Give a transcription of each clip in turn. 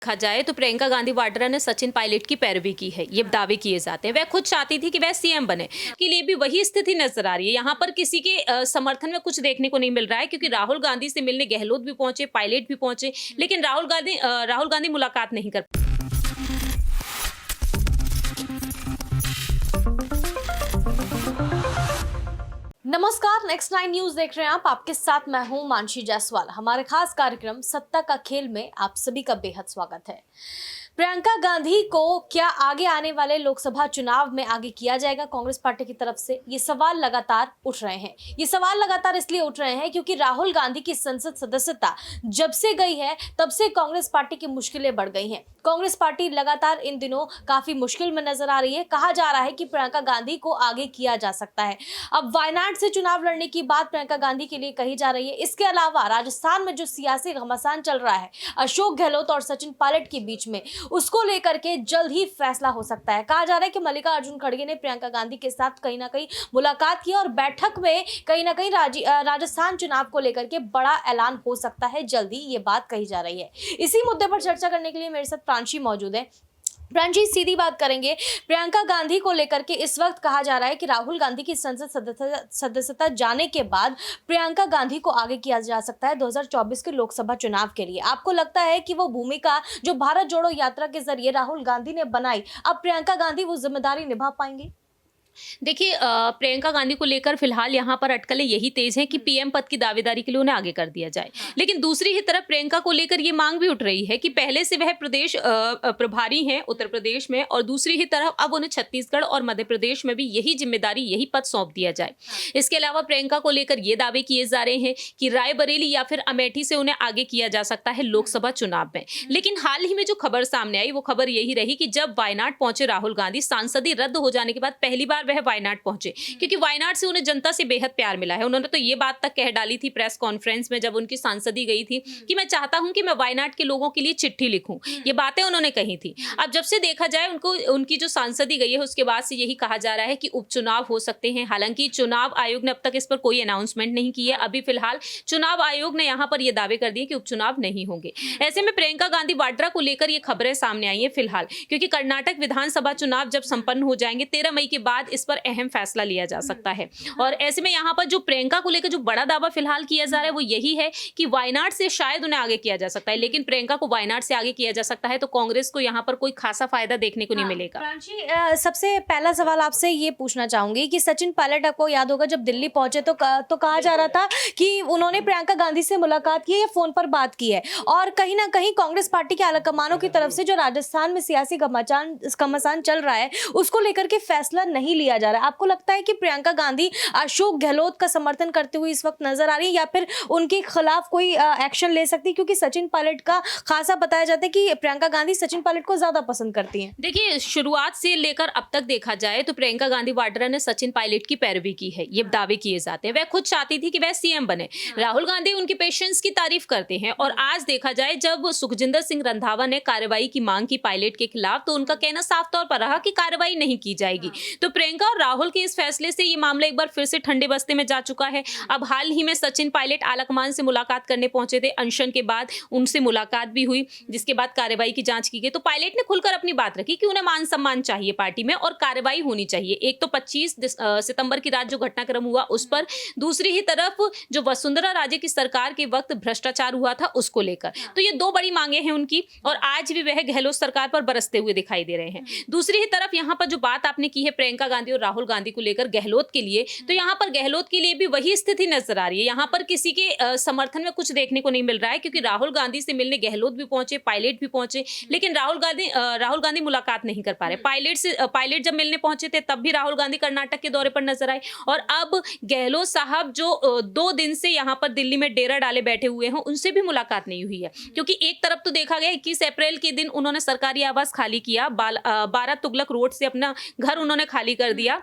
देखा जाए तो प्रियंका गांधी वाड्रा ने सचिन पायलट की पैरवी की है, ये दावे किए जाते हैं। वह खुद चाहती थी कि वह सीएम बने, के लिए भी वही स्थिति नजर आ रही है। यहाँ पर किसी के समर्थन में कुछ देखने को नहीं मिल रहा है, क्योंकि राहुल गांधी से मिलने गहलोत भी पहुंचे, पायलट भी पहुंचे, लेकिन राहुल गांधी मुलाकात नहीं कर। नमस्कार, नेक्स्ट 9 न्यूज देख रहे हैं आप। आपके साथ मैं हूं मानसी जायसवाल। हमारे खास कार्यक्रम सत्ता का खेल में आप सभी का बेहद स्वागत है। प्रियंका गांधी को क्या आगे आने वाले लोकसभा चुनाव में आगे किया जाएगा कांग्रेस पार्टी की तरफ से? ये सवाल लगातार उठ रहे हैं। ये सवाल लगातार इसलिए उठ रहे हैं क्योंकि राहुल गांधी की संसद सदस्यता जब से गई है तब से कांग्रेस पार्टी की मुश्किलें बढ़ गई हैं। कांग्रेस पार्टी लगातार इन दिनों काफी मुश्किल में नजर आ रही है। कहा जा रहा है कि प्रियंका गांधी को आगे किया जा सकता है। अब वायनाड से चुनाव लड़ने की बात प्रियंका गांधी के लिए कही जा रही है। इसके अलावा राजस्थान में जो सियासी घमासान चल रहा है अशोक गहलोत और सचिन पायलट के बीच में, उसको लेकर के जल्द ही फैसला हो सकता है। कहा जा रहा है कि मल्लिकार्जुन खड़गे ने प्रियंका गांधी के साथ कहीं ना कहीं मुलाकात की और बैठक में कहीं ना कहीं राजस्थान चुनाव को लेकर के बड़ा ऐलान हो सकता है जल्दी, ये बात कही जा रही है। इसी मुद्दे पर चर्चा करने के लिए मेरे साथ प्रांशी मौजूद है। प्रांशी, सीधी बात करेंगे, प्रियंका गांधी को लेकर के इस वक्त कहा जा रहा है कि राहुल गांधी की संसद सदस्यता जाने के बाद प्रियंका गांधी को आगे किया जा सकता है 2024 के लोकसभा चुनाव के लिए। आपको लगता है कि वो भूमिका जो भारत जोड़ो यात्रा के जरिए राहुल गांधी ने बनाई, अब प्रियंका गांधी वो जिम्मेदारी निभा पाएंगी? देखिए, प्रियंका गांधी को लेकर फिलहाल यहाँ पर अटकलें यही तेज हैं कि पीएम पद की दावेदारी के लिए उन्हें आगे कर दिया जाए। लेकिन दूसरी ही तरफ प्रियंका को लेकर ये मांग भी उठ रही है कि पहले से वह प्रदेश प्रभारी हैं उत्तर प्रदेश में, और दूसरी ही तरफ अब उन्हें छत्तीसगढ़ और मध्य प्रदेश में भी यही जिम्मेदारी, यही पद सौंप दिया जाए। इसके अलावा प्रियंका को लेकर ये दावे किए जा रहे हैं कि रायबरेली या फिर अमेठी से उन्हें आगे किया जा सकता है लोकसभा चुनाव में। लेकिन हाल ही में जो खबर सामने आई वो खबर यही रही कि जब वायनाड पहुंचे राहुल गांधी, सांसदी रद्द हो जाने के बाद पहली बार वह वायनाड पहुंचे, क्योंकि वायनाड से उन्हें जनता से बेहद प्यार मिला है। उन्होंने तो ये बात तक कह डाली थी प्रेस कॉन्फ्रेंस में जब उनकी सांसदी गई थी कि मैं चाहता हूं कि मैं वायनाड के लोगों के लिए चिट्ठी लिखूं। ये बातें उन्होंने कही थी। अब जब से देखा जाए उनकी जो सांसदी गई है उसके बाद से यही कहा जा रहा है कि उपचुनाव हो सकते हैं। हालांकि चुनाव आयोग ने अब तक इस पर कोई अनाउंसमेंट नहीं की है। अभी फिलहाल चुनाव आयोग ने यहाँ पर यह दावे कर दिए कि उपचुनाव नहीं होंगे। ऐसे में प्रियंका गांधी वाड्रा को लेकर ये खबरें सामने आई है फिलहाल, क्योंकि कर्नाटक विधानसभा चुनाव जब संपन्न हो जाएंगे 13 मई के बाद इस पर अहम फैसला लिया जा सकता है। और ऐसे में यहाँ पर जो प्रियंका को लेकर जो बड़ा दावा फिलहाल किया जा रहा है वो यही है कि वायनाड से शायद उन्हें आगे किया जा सकता है। लेकिन प्रियंका को वायनाड से आगे किया जा सकता है तो कांग्रेस को यहाँ पर कोई खासा फायदा देखने को नहीं मिलेगा। प्रांशी, सबसे पहला सवाल आपसे ये पूछना चाहूंगी कि सचिन पायलट, आपको याद होगा जब दिल्ली पहुंचे तो कहा जा रहा था कि उन्होंने प्रियंका गांधी से मुलाकात की है या फोन पर बात की है, और कहीं ना कहीं कांग्रेस पार्टी के आलाकमानों की तरफ से जो राजस्थान में सियासी घमासान चल रहा है उसको लेकर के फैसला नहीं लिया जा रहा है। आपको लगता है कि प्रियंका गांधी अशोक गहलोत का समर्थन करते हुए इस वक्त नजर आ रही है या फिर उनके खिलाफ कोई एक्शन ले सकती है? क्योंकि सचिन पायलट का खासा बताया जाता है कि प्रियंका गांधी सचिन पायलट को ज्यादा पसंद करती हैं। देखिए, शुरुआत से लेकर अब तक देखा जाए तो प्रियंका गांधी वाड्रा ने सचिन पायलट की पैरवी की है, ये दावे किए जाते हैं। वह खुद चाहती थी कि वह सीएम बने। राहुल गांधी उनके पेशेंस की तारीफ करते हैं, और आज देखा जाए जब सुखजिंदर सिंह रंधावा ने कार्रवाई की मांग की पायलट के खिलाफ तो उनका कहना साफ तौर पर रहा कि कार्रवाई नहीं की जाएगी। तो प्रियंका और राहुल के इस फैसले से ये मामला एक बार फिर से ठंडे बस्ते में जा चुका है। अब हाल ही में सचिन पायलट आलाकमान से मुलाकात करने पहुंचे थे। अनशन के बाद उनसे मुलाकात भी हुई, जिसके बाद कार्रवाई की जांच की गई। तो पायलट ने खुलकर अपनी बात रखी कि उन्हें मान सम्मान चाहिए पार्टी में और कार्रवाई होनी चाहिए। एक तो 25 सितंबर की रात जो घटनाक्रम हुआ उस पर, दूसरी ही तरफ जो वसुंधरा राजे की सरकार के वक्त भ्रष्टाचार हुआ था उसको लेकर। तो ये दो बड़ी मांगे हैं उनकी, और आज भी वह गहलोत सरकार पर बरसते हुए दिखाई दे रहे हैं। दूसरी ही तरफ यहाँ पर जो बात आपने की है प्रियंका गांधी और राहुल गांधी को लेकर गहलोत के लिए, तो यहाँ पर गहलोत के लिए भी वही स्थिति नजर आ रही है। यहाँ पर किसी के समर्थन में कुछ देखने को नहीं मिल रहा है, क्योंकि राहुल गांधी से मिलने गहलोत भी पहुंचे, पायलट भी पहुंचे, लेकिन राहुल गांधी मुलाकात नहीं कर पा रहे। पायलट जब मिलने पहुंचे थे तब भी राहुल गांधी कर्नाटक के दौरे पर नजर आए, और अब गहलोत साहब जो 2 दिन से यहाँ पर दिल्ली में डेरा डाले बैठे हुए हैं उनसे भी मुलाकात नहीं हुई है। क्योंकि एक तरफ तो देखा गया 21 अप्रैल के दिन उन्होंने सरकारी आवास खाली किया, 12 तुगलक रोड से अपना घर उन्होंने खाली कर दिया,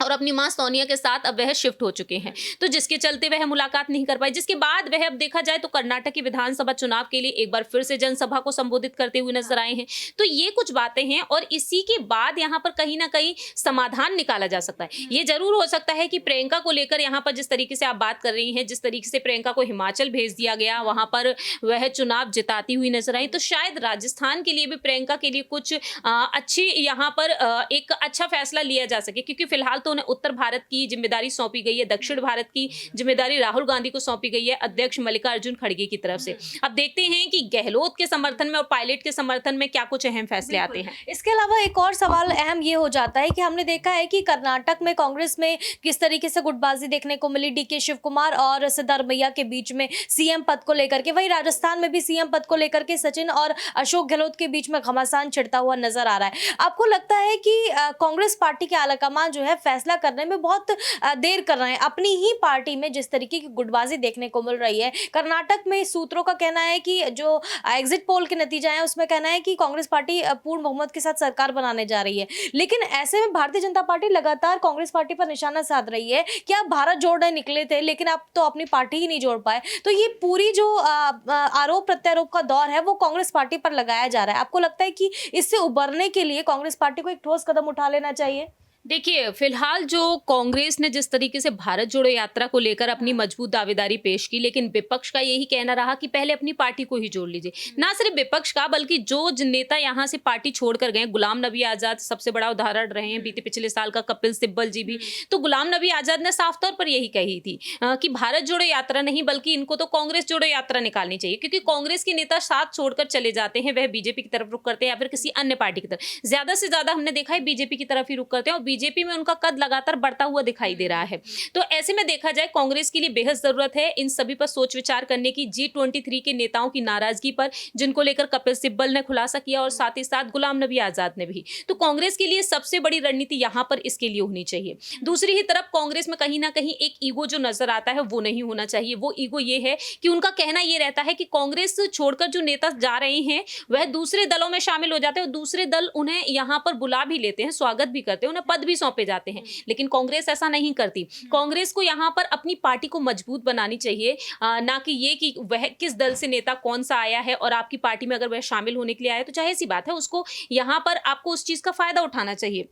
और अपनी मां सोनिया के साथ अब वह शिफ्ट हो चुके हैं, तो जिसके चलते वह मुलाकात नहीं कर पाए। जिसके बाद वह अब देखा जाए तो कर्नाटक की विधानसभा चुनाव के लिए एक बार फिर से जनसभा को संबोधित करते हुए नजर आए हैं। तो ये कुछ बातें हैं और इसी के बाद यहाँ पर कहीं ना कहीं समाधान निकाला जा सकता है। ये जरूर हो सकता है कि प्रियंका को लेकर यहाँ पर जिस तरीके से आप बात कर रही हैं, जिस तरीके से प्रियंका को हिमाचल भेज दिया गया, वहां पर वह चुनाव जिताती हुई नजर आई, तो शायद राजस्थान के लिए भी प्रियंका के लिए कुछ अच्छी यहाँ पर एक अच्छा फैसला लिया जा सके, क्योंकि फिलहाल तो उन्हें उत्तर भारत की जिम्मेदारी सौंपी गई है, दक्षिण भारत की जिम्मेदारी राहुल गांधी को सौंपी गई है अध्यक्ष मल्लिकार्जुन खड़गे की तरफ से। अब देखते हैं कि गहलोत के समर्थन में और पायलट के समर्थन में क्या कुछ अहम फैसले आते हैं। इसके अलावा एक और सवाल अहम ये हो जाता है कि हमने देखा है कि कर्नाटक में कांग्रेस में किस तरीके से गुटबाजी देखने को मिली डीके शिव कुमार और सिद्धारमैया के बीच में सीएम पद को लेकर के। वहीं राजस्थान में भी सीएम पद को लेकर के सचिन और अशोक गहलोत के बीच में घमासान छिड़ता हुआ नजर आ रहा है। आपको लगता है कि कांग्रेस पार्टी के आलाकमान जो है फैसला करने में बहुत देर कर रहे हैं? अपनी ही पार्टी में जिस तरीके की गुटबाजी देखने को मिल रही है, कर्नाटक में सूत्रों का कहना है कि जो एग्जिट पोल के नतीजा है उसमें कहना है कि कांग्रेस पार्टी पूर्ण बहुमत के साथ सरकार बनाने जा रही है, लेकिन ऐसे में भारतीय जनता पार्टी लगातार कांग्रेस पार्टी पर निशाना साध रही है कि आप भारत जोड़ने निकले थे लेकिन आप तो अपनी पार्टी ही नहीं जोड़ पाए। तो ये पूरी जो आरोप प्रत्यारोप का दौर है वो कांग्रेस पार्टी पर लगाया जा रहा है। आपको लगता है कि इससे उबरने के लिए कांग्रेस पार्टी को एक ठोस कदम उठा लेना चाहिए? देखिए, फिलहाल जो कांग्रेस ने जिस तरीके से भारत जोड़ो यात्रा को लेकर अपनी मजबूत दावेदारी पेश की, लेकिन विपक्ष का यही कहना रहा कि पहले अपनी पार्टी को ही जोड़ लीजिए। ना सिर्फ विपक्ष का बल्कि जो नेता यहाँ से पार्टी छोड़कर गए, गुलाम नबी आजाद सबसे बड़ा उदाहरण रहे हैं, बीते पिछले साल का कपिल सिब्बल जी भी। तो गुलाम नबी आजाद ने साफ तौर पर यही कही थी कि भारत जोड़ो यात्रा नहीं बल्कि इनको तो कांग्रेस जोड़ो यात्रा निकालनी चाहिए, क्योंकि कांग्रेस के नेता साथ छोड़कर चले जाते हैं, वह बीजेपी की तरफ रुख करते हैं या फिर किसी अन्य पार्टी की तरफ। ज्यादा से ज्यादा हमने देखा है बीजेपी की तरफ ही रुख करते हैं और बीजेपी में उनका कद लगातार बढ़ता हुआ दिखाई दे रहा है। तो ऐसे में देखा जाए कांग्रेस के लिए बेहद जरूरत है इन सभी पर सोच विचार करने की। G23 के नेताओं की नाराजगी पर, जिनको लेकर कपिल सिब्बल ने खुलासा किया और साथ ही साथ गुलाम नबी आजाद ने भी। तो कांग्रेस के लिए सबसे बड़ी रणनीति यहां पर इसके लिए होनी चाहिए। दूसरी ही तरफ कांग्रेस में कहीं ना कहीं एक ईगो जो नजर आता है वो नहीं होना चाहिए। वो ईगो ये है कि उनका कहना ये रहता है कि कांग्रेस छोड़कर जो नेता जा रहे हैं वह दूसरे दलों में शामिल हो जाते हैं और दूसरे दल उन्हें यहां पर बुला भी लेते हैं, स्वागत भी करते हैं, उन्हें पद भी सौंपे जाते हैं। लेकिन कांग्रेस ऐसा नहीं करती। कांग्रेस को यहां पर अपनी पार्टी को मजबूत बनानी चाहिए, ना कि ये कि वह किस दल से नेता कौन सा आया है और आपकी पार्टी में अगर वह शामिल होने के लिए आया तो जाहिर सी बात है उसको यहां पर आपको उस चीज का फायदा उठाना चाहिए।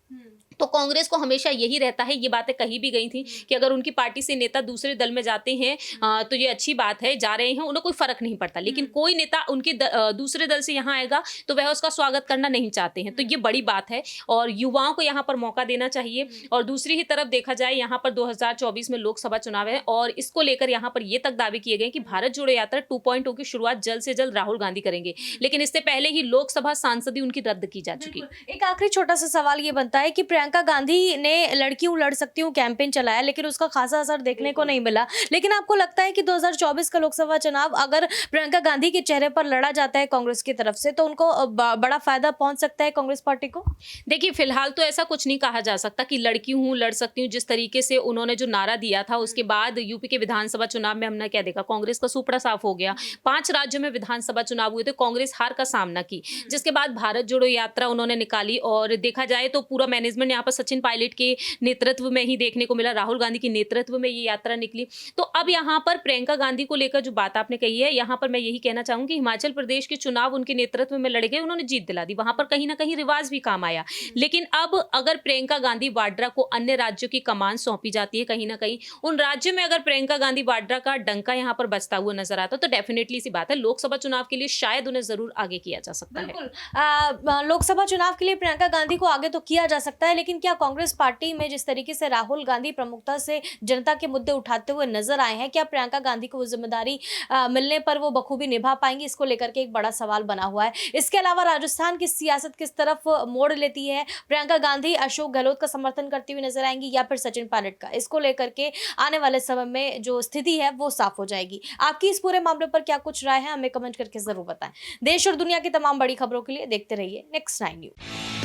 तो कांग्रेस को हमेशा यही रहता है, ये बातें कही भी गई थी कि अगर उनकी पार्टी से नेता दूसरे दल में जाते हैं तो ये अच्छी बात है, जा रहे हैं, उन्हें कोई फर्क नहीं पड़ता। लेकिन कोई नेता उनके दूसरे दल से यहाँ आएगा तो वह उसका स्वागत करना नहीं चाहते हैं। तो ये बड़ी बात है और युवाओं को यहाँ पर मौका देना चाहिए। और दूसरी ही तरफ देखा जाए यहाँ पर 2024 में लोकसभा चुनाव है और इसको लेकर यहाँ पर ये तक दावे किए गए कि भारत जोड़ो यात्रा 2.0 की शुरुआत जल्द से जल्द राहुल गांधी करेंगे, लेकिन इससे पहले ही लोकसभा सांसदी उनकी रद्द की जा चुकी। एक आखिरी छोटा सा सवाल ये बनता है कि प्रियंका गांधी ने लड़की हूं लड़ सकती हूं कैंपेन चलाया लेकिन उसका खासा असर देखने को नहीं मिला, लेकिन आपको लगता है कि 2024 का लोकसभा चुनाव अगर प्रियंका गांधी के चेहरे पर लड़ा जाता है कांग्रेस की तरफ से तो उनको बड़ा फायदा पहुंच सकता है कांग्रेस पार्टी को? देखिए, फिलहाल तो ऐसा कुछ नहीं कहा जा सकता कि लड़की हूं लड़ सकती हूं। जिस तरीके से उन्होंने जो नारा दिया था उसके बाद यूपी के विधानसभा चुनाव में हमने क्या देखा, कांग्रेस का सुपड़ा साफ हो गया। 5 राज्यों में विधानसभा चुनाव हुए थे, कांग्रेस हार का सामना की, जिसके बाद भारत जोड़ो यात्रा उन्होंने निकाली और देखा जाए तो पूरा मैनेजमेंट यहाँ पर सचिन पायलट के नेतृत्व में ही देखने को मिला, राहुल गांधी के नेतृत्व में ये यात्रा निकली। तो अब यहाँ पर प्रियंका गांधी को लेकर जो बात आपने कही है, यहाँ पर मैं यही कहना चाहूंगी, हिमाचल प्रदेश के चुनाव उनके नेतृत्व में लड़े गए, उन्होंने जीत दिला दी, वहां पर कहीं ना कहीं रिवाज भी काम आया। लेकिन अब अगर प्रियंका गांधी वाड्रा को अन्य राज्यों की कमान सौंपी जाती है, कहीं ना कहीं उन राज्यों में अगर प्रियंका गांधी वाड्रा का डंका यहाँ पर बजता हुआ नजर आता तो डेफिनेटली सी बात है लोकसभा चुनाव के लिए शायद उन्हें जरूर आगे किया जा सकता है। लोकसभा चुनाव के लिए प्रियंका गांधी को आगे तो किया जा सकता है, लेकिन क्या कांग्रेस पार्टी में जिस तरीके से राहुल गांधी प्रमुखता से जनता के मुद्दे उठाते हुए नजर आए हैं, क्या प्रियंका गांधी को वो जिम्मेदारी मिलने पर वो बखूबी निभा पाएंगी? इसको लेकर के एक बड़ा सवाल बना हुआ है। इसके अलावा राजस्थान की सियासत किस तरफ मोड़ लेती है? प्रियंका गांधी अशोक गहलोत का समर्थन करती हुई नजर आएंगी या फिर सचिन पायलट का? इसको लेकर के आने वाले समय में जो स्थिति है वो साफ हो जाएगी। आपकी इस पूरे मामले पर क्या कुछ राय है, हमें कमेंट करके जरूर बताएं। देश और दुनिया की तमाम बड़ी खबरों के लिए देखते रहिए Next 9 न्यूज।